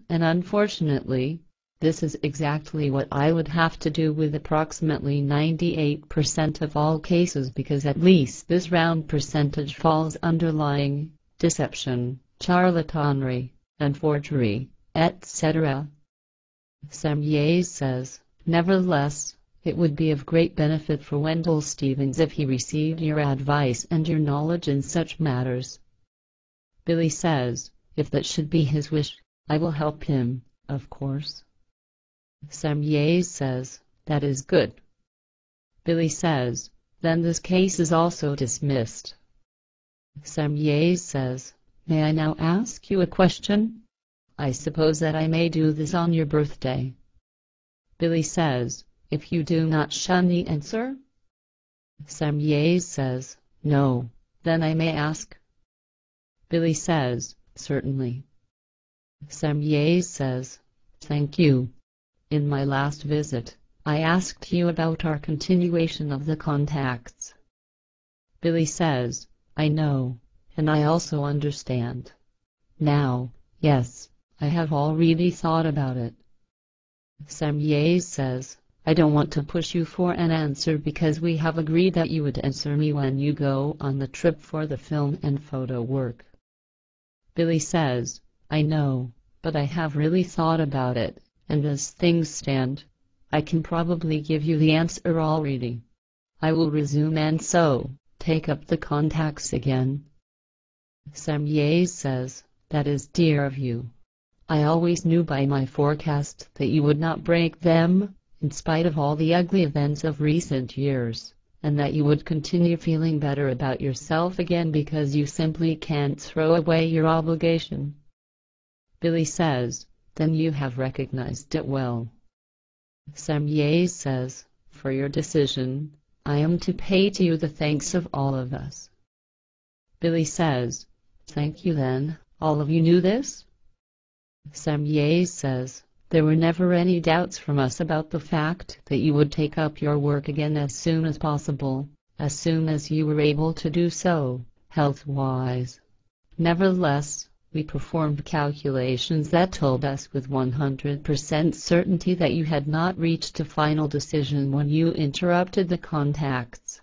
And unfortunately, this is exactly what I would have to do with approximately 98% of all cases, because at least this round percentage falls under lying, deception, charlatanery, and forgery, etc. Semjase says, nevertheless, it would be of great benefit for Wendell Stevens if he received your advice and your knowledge in such matters. Billy says, if that should be his wish, I will help him, of course. Semjase says, that is good. Billy says, then this case is also dismissed. Semjase says, may I now ask you a question? I suppose that I may do this on your birthday. Billy says, if you do not shun the answer? Semjase says, no, then I may ask. Billy says, certainly. Semjase says, thank you. In my last visit, I asked you about our continuation of the contacts. Billy says, I know, and I also understand. Now, yes, I have already thought about it. Semjase says, I don't want to push you for an answer because we have agreed that you would answer me when you go on the trip for the film and photo work. Billy says, I know, but I have really thought about it, and as things stand, I can probably give you the answer already. I will resume and so, take up the contacts again. Semjase says, that is dear of you. I always knew by my forecast that you would not break them, in spite of all the ugly events of recent years, and that you would continue feeling better about yourself again because you simply can't throw away your obligation. Billy says, then you have recognized it well. Semjase says, for your decision, I am to pay to you the thanks of all of us. Billy says, thank you then, all of you knew this? Semjase says, there were never any doubts from us about the fact that you would take up your work again as soon as possible, as soon as you were able to do so, health-wise. Nevertheless, we performed calculations that told us with 100% certainty that you had not reached a final decision when you interrupted the contacts.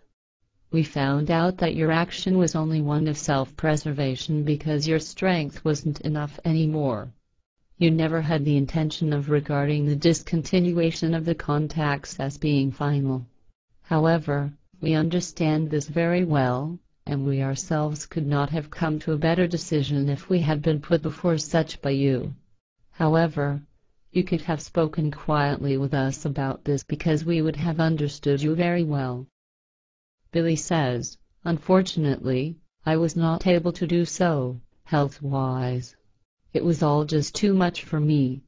We found out that your action was only one of self-preservation because your strength wasn't enough anymore. You never had the intention of regarding the discontinuation of the contacts as being final. However, we understand this very well, and we ourselves could not have come to a better decision if we had been put before such by you. However, you could have spoken quietly with us about this because we would have understood you very well. Billy says, unfortunately, I was not able to do so, health-wise. It was all just too much for me.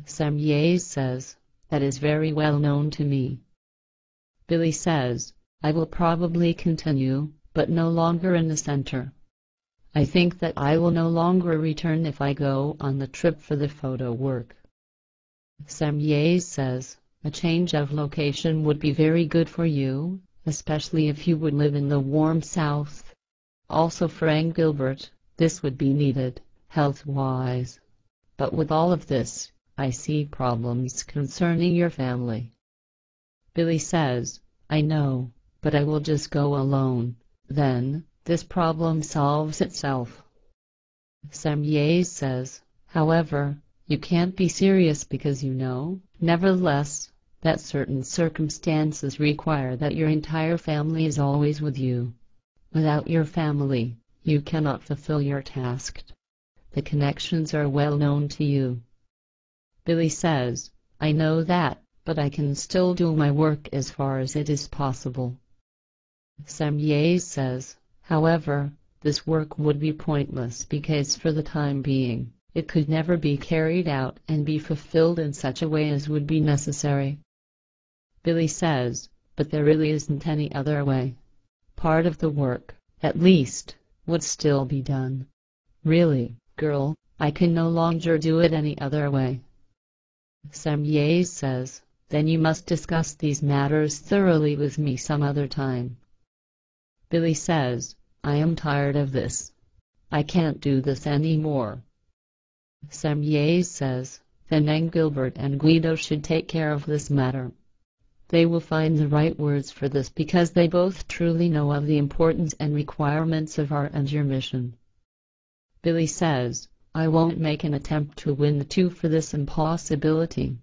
Semjase says, that is very well known to me. Billy says, I will probably continue, but no longer in the center. I think that I will no longer return if I go on the trip for the photo work. Semjase says, a change of location would be very good for you, especially if you would live in the warm south. Also for Gilbert, this would be needed, health-wise. But with all of this, I see problems concerning your family. Billy says, I know, but I will just go alone. Then, this problem solves itself. Semjase says, however, you can't be serious because you know, nevertheless, that certain circumstances require that your entire family is always with you. Without your family, you cannot fulfill your task. The connections are well known to you. Billy says, I know that, but I can still do my work as far as it is possible. Semjase says, however, this work would be pointless because for the time being, it could never be carried out and be fulfilled in such a way as would be necessary. Billy says, but there really isn't any other way. Part of the work, at least, would still be done. Really, girl, I can no longer do it any other way. Semjase says, then you must discuss these matters thoroughly with me some other time. Billy says, I am tired of this. I can't do this anymore. Semjase says, then Engelbert and Guido should take care of this matter. They will find the right words for this because they both truly know of the importance and requirements of our and your mission. Billy says, I won't make an attempt to win the two for this impossibility.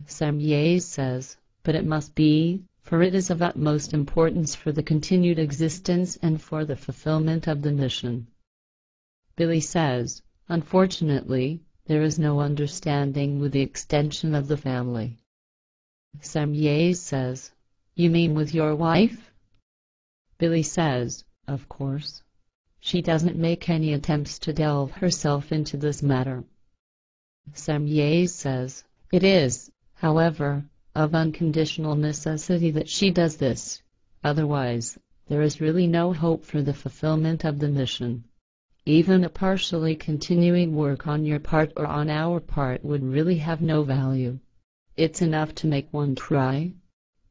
Semjase says, but it must be, for it is of utmost importance for the continued existence and for the fulfillment of the mission. Billy says, unfortunately, there is no understanding with the extension of the family. Semjase says, you mean with your wife? Billy says, of course. She doesn't make any attempts to delve herself into this matter. Semjase says, it is, however, of unconditional necessity that she does this. Otherwise, there is really no hope for the fulfillment of the mission. Even a partially continuing work on your part or on our part would really have no value. It's enough to make one try.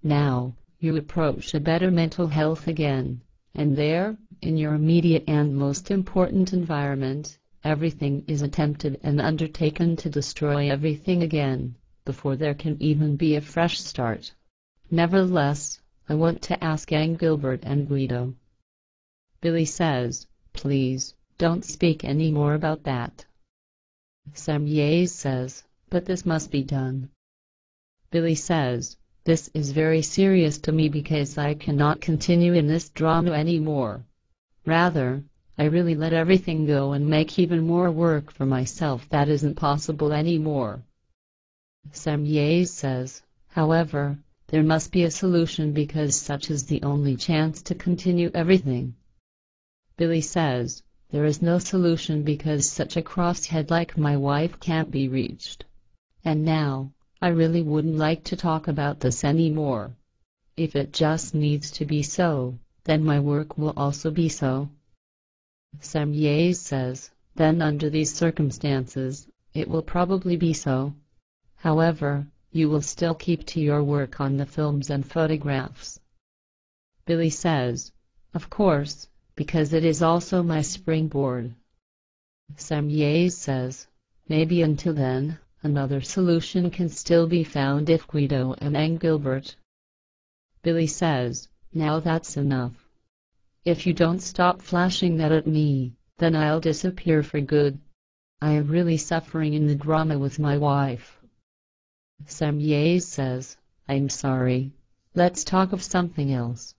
Now, you approach a better mental health again, and there, in your immediate and most important environment, everything is attempted and undertaken to destroy everything again, before there can even be a fresh start. Nevertheless, I want to ask Engelbert and Guido. Billy says, please, don't speak any more about that. Semjase says, but this must be done. Billy says, this is very serious to me because I cannot continue in this drama anymore. Rather, I really let everything go and make even more work for myself that isn't possible anymore. Semjase says, however, there must be a solution because such is the only chance to continue everything. Billy says, there is no solution because such a crosshead like my wife can't be reached. And now, I really wouldn't like to talk about this anymore. If it just needs to be so, then my work will also be so. Semjase says, then under these circumstances, it will probably be so. However, you will still keep to your work on the films and photographs. Billy says, of course, because it is also my springboard. Semjase says, maybe until then, another solution can still be found if Guido and Engelbert. Billy says, now that's enough. If you don't stop flashing that at me, then I'll disappear for good. I am really suffering in the drama with my wife. Semjase says, I'm sorry. Let's talk of something else.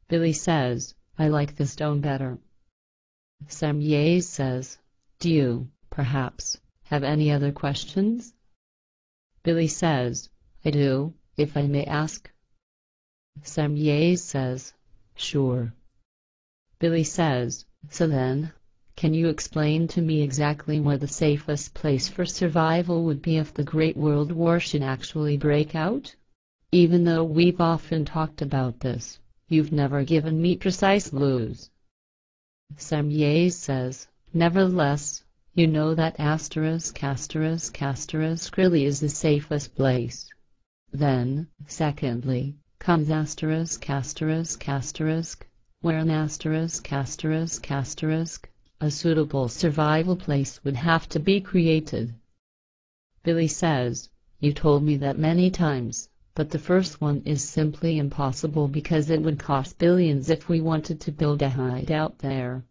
Billy says, I like this tone better. Semjase says, do you, perhaps, have any other questions? Billy says, I do, if I may ask. Semjase says, sure. Billy says, so then, can you explain to me exactly where the safest place for survival would be if the Great World War should actually break out? Even though we've often talked about this, you've never given me precise clues. Semjase says, nevertheless, you know that **** is the safest place. Then, secondly, comes ****, where a suitable survival place would have to be created. Billy says, you told me that many times, but the first one is simply impossible because it would cost billions if we wanted to build a hideout there.